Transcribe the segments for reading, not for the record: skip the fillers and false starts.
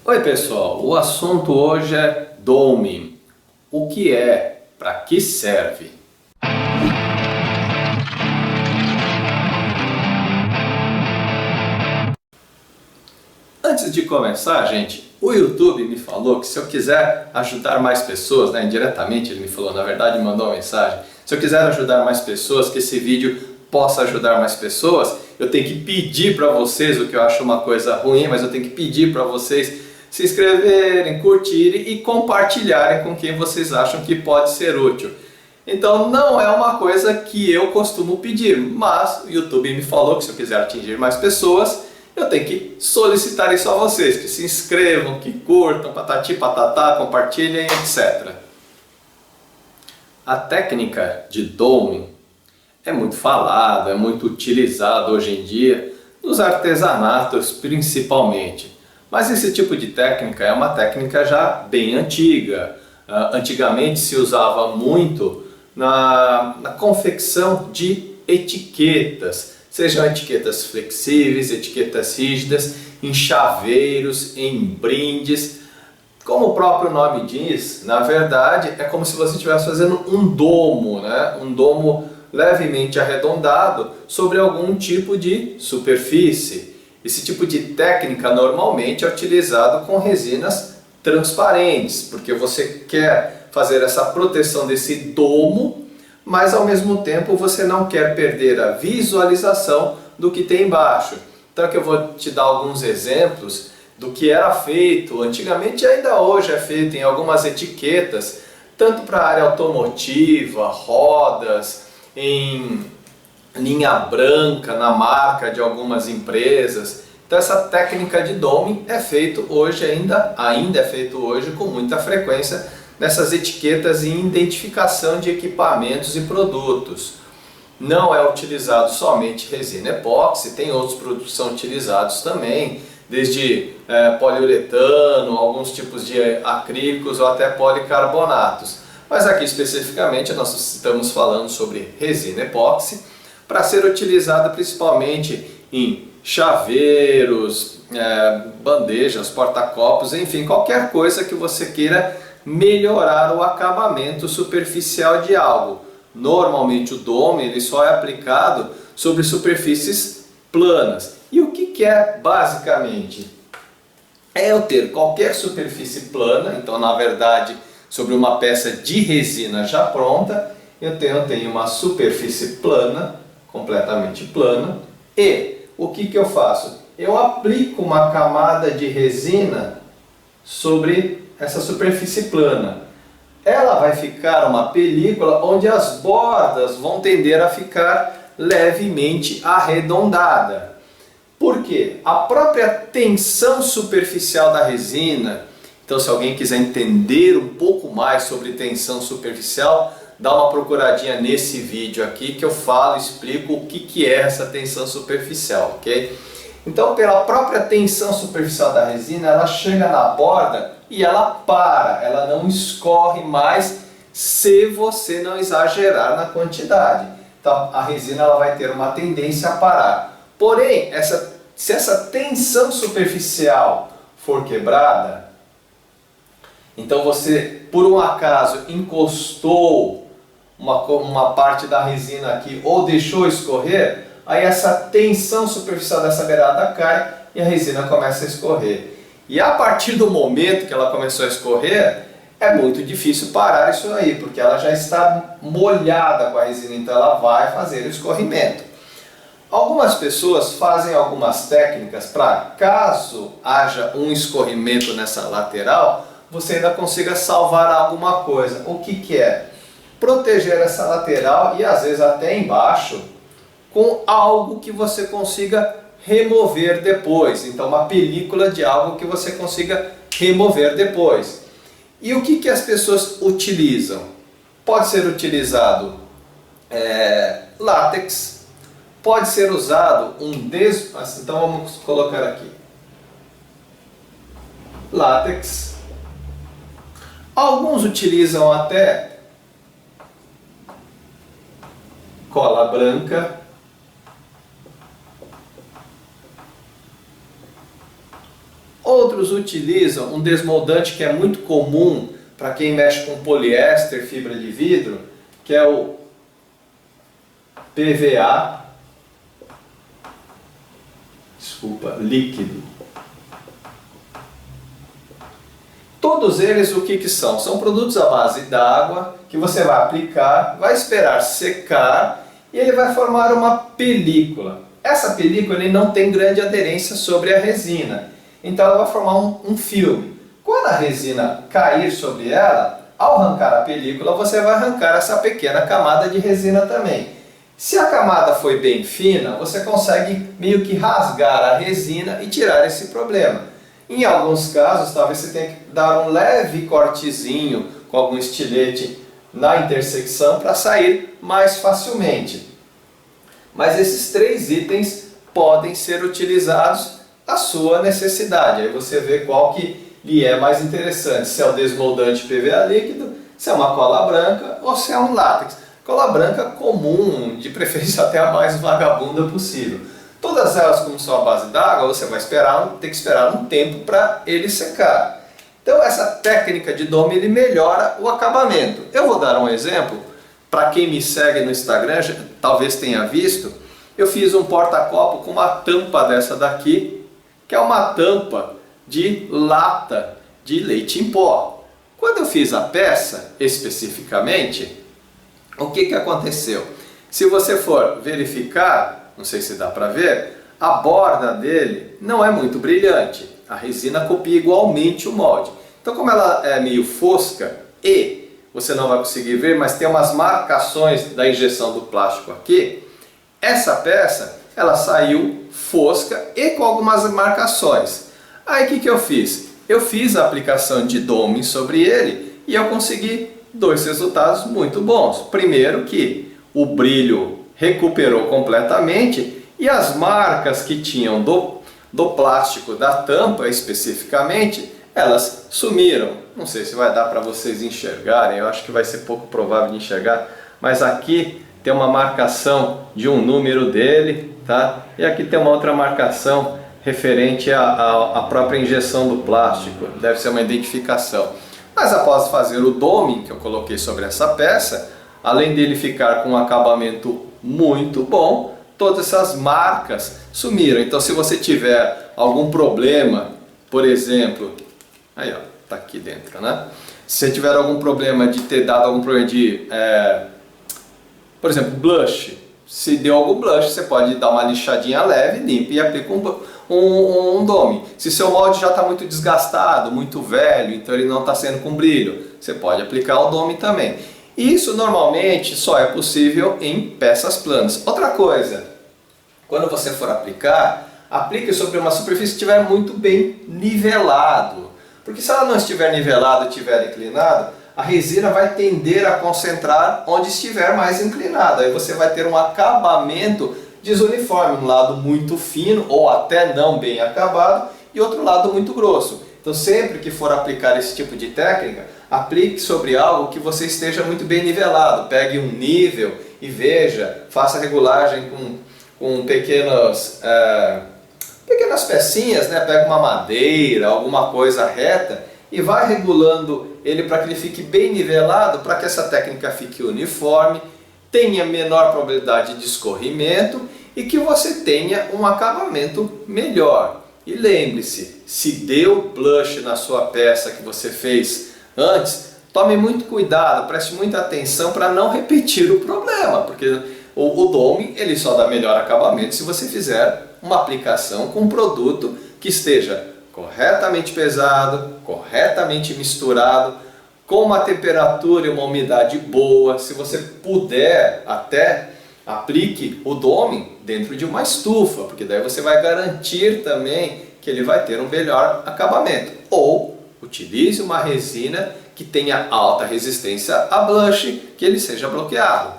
Oi pessoal, o assunto hoje é Doming. O que é? Para que serve? Antes de começar, gente, o YouTube me falou que se eu quiser ajudar mais pessoas, indiretamente ele me falou, na verdade mandou uma mensagem, se eu quiser ajudar mais pessoas, que esse vídeo possa ajudar mais pessoas, eu tenho que pedir para vocês, o que eu acho uma coisa ruim, mas eu tenho que pedir para vocês se inscreverem, curtirem e compartilharem com quem vocês acham que pode ser útil. Então não é uma coisa que eu costumo pedir, mas o YouTube me falou que se eu quiser atingir mais pessoas, eu tenho que solicitar isso a vocês, que se inscrevam, que curtam, patati patatá, compartilhem, etc. A técnica de doming é muito falada, é muito utilizada hoje em dia, nos artesanatos principalmente. Mas esse tipo de técnica é uma técnica já bem antiga. Antigamente se usava muito na confecção de etiquetas, sejam etiquetas flexíveis, etiquetas rígidas, em chaveiros, em brindes. Como o próprio nome diz, na verdade é como se você estivesse fazendo um domo, um domo levemente arredondado sobre algum tipo de superfície. Esse tipo de técnica normalmente é utilizado com resinas transparentes, porque você quer fazer essa proteção desse domo, mas ao mesmo tempo você não quer perder a visualização do que tem embaixo. Então aqui eu vou te dar alguns exemplos do que era feito antigamente e ainda hoje é feito em algumas etiquetas, tanto para a área automotiva, rodas, em linha branca na marca de algumas empresas. Então essa técnica de doming é feito hoje ainda é feito hoje com muita frequência nessas etiquetas e identificação de equipamentos e produtos. Não é utilizado somente resina epóxi, tem outros produtos que são utilizados também, desde poliuretano, alguns tipos de acrílicos ou até policarbonatos. Mas aqui especificamente nós estamos falando sobre resina epóxi, para ser utilizada principalmente em chaveiros, bandejas, porta-copos, enfim, qualquer coisa que você queira melhorar o acabamento superficial de algo. Normalmente o doming ele só é aplicado sobre superfícies planas. E o que é basicamente? É eu ter qualquer superfície plana, então na verdade sobre uma peça de resina já pronta, eu tenho uma superfície plana, completamente plana, e o que eu faço? Eu aplico uma camada de resina sobre essa superfície plana. Ela vai ficar uma película onde as bordas vão tender a ficar levemente arredondada. Por quê? A própria tensão superficial da resina, então se alguém quiser entender um pouco mais sobre tensão superficial, dá uma procuradinha nesse vídeo aqui que eu falo, explico o que é essa tensão superficial, ok? Então pela própria tensão superficial da resina, ela chega na borda e ela para, ela não escorre mais se você não exagerar na quantidade. Então a resina ela vai ter uma tendência a parar. Porém, se essa tensão superficial for quebrada, então você por um acaso encostou uma parte da resina aqui ou deixou escorrer, aí essa tensão superficial dessa beirada cai e a resina começa a escorrer. E a partir do momento que ela começou a escorrer, é muito difícil parar isso aí, porque ela já está molhada com a resina, então ela vai fazer o escorrimento. Algumas pessoas fazem algumas técnicas para, caso haja um escorrimento nessa lateral, você ainda consiga salvar alguma coisa. O que é? Proteger essa lateral e às vezes até embaixo com algo que você consiga remover depois. Então uma película de algo que você consiga remover depois. E o que as pessoas utilizam? Pode ser utilizado látex, pode ser usado então vamos colocar aqui látex. Alguns utilizam até cola branca, Outros utilizam um desmoldante que é muito comum para quem mexe com poliéster, fibra de vidro, que é o PVA, líquido. Todos eles o que são? São produtos à base d'água que você vai aplicar, vai esperar secar e ele vai formar uma película. Essa película ele não tem grande aderência sobre a resina, então ela vai formar um filme. Quando a resina cair sobre ela, ao arrancar a película, você vai arrancar essa pequena camada de resina também. Se a camada foi bem fina, você consegue meio que rasgar a resina e tirar esse problema. Em alguns casos, talvez você tenha que dar um leve cortezinho com algum estilete na intersecção para sair mais facilmente. Mas esses 3 itens podem ser utilizados à sua necessidade. Aí você vê qual que lhe é mais interessante, se é o desmoldante PVA líquido, se é uma cola branca ou se é um látex. Cola branca comum, de preferência até a mais vagabunda possível. Todas elas, como são à base d'água, você vai ter que esperar um tempo para ele secar. Então essa técnica de dome ele melhora o acabamento. Eu vou dar um exemplo, para quem me segue no Instagram, talvez tenha visto, eu fiz um porta-copo com uma tampa dessa daqui, que é uma tampa de lata de leite em pó. Quando eu fiz a peça, especificamente, o que aconteceu? Se você for verificar, não sei se dá para ver, a borda dele não é muito brilhante. A resina copia igualmente o molde. Então, como ela é meio fosca e você não vai conseguir ver, mas tem umas marcações da injeção do plástico aqui, essa peça ela saiu fosca e com algumas marcações. Aí o que eu fiz? Eu fiz a aplicação de dome sobre ele e eu consegui 2 resultados muito bons. Primeiro que o brilho recuperou completamente e as marcas que tinham do plástico da tampa especificamente, elas sumiram. Não sei se vai dar para vocês enxergarem, eu acho que vai ser pouco provável de enxergar, mas aqui tem uma marcação de um número dele, tá? E aqui tem uma outra marcação referente à própria injeção do plástico, deve ser uma identificação. Mas após fazer o dome que eu coloquei sobre essa peça, além dele ficar com um acabamento muito bom, todas essas marcas sumiram. Então se você tiver algum problema, por exemplo, aí ó, tá aqui dentro, né? Se você tiver algum problema de ter dado algum problema de, por exemplo, blush, se deu algum blush, você pode dar uma lixadinha leve, limpa e aplica um dome. Se seu molde já está muito desgastado, muito velho, então ele não está sendo com brilho, você pode aplicar o dome também. Isso normalmente só é possível em peças planas. Outra coisa, quando você for aplicar, aplique sobre uma superfície que estiver muito bem nivelado. Porque se ela não estiver nivelada e estiver inclinada, a resina vai tender a concentrar onde estiver mais inclinada. Aí você vai ter um acabamento desuniforme, um lado muito fino ou até não bem acabado e outro lado muito grosso. Então sempre que for aplicar esse tipo de técnica, aplique sobre algo que você esteja muito bem nivelado. Pegue um nível e veja, faça regulagem com pequenas pecinhas, né? Pega uma madeira, alguma coisa reta e vai regulando ele para que ele fique bem nivelado, para que essa técnica fique uniforme, tenha menor probabilidade de escorrimento e que você tenha um acabamento melhor. E lembre-se, se deu blush na sua peça que você fez antes, tome muito cuidado, preste muita atenção para não repetir o problema, porque o dome ele só dá melhor acabamento se você fizer uma aplicação com um produto que esteja corretamente pesado, corretamente misturado, com uma temperatura e uma umidade boa. Se você puder, até aplique o dome dentro de uma estufa, porque daí você vai garantir também que ele vai ter um melhor acabamento. Ou utilize uma resina que tenha alta resistência a blush, que ele seja bloqueado.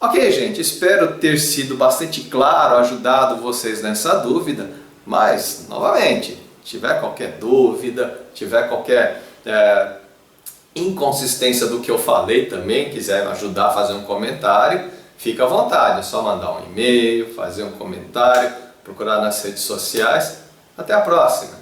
Ok, gente, espero ter sido bastante claro, ajudado vocês nessa dúvida, mas, novamente, tiver qualquer dúvida, tiver qualquer inconsistência do que eu falei também, quiser ajudar a fazer um comentário, fica à vontade, é só mandar um e-mail, fazer um comentário, procurar nas redes sociais. Até a próxima!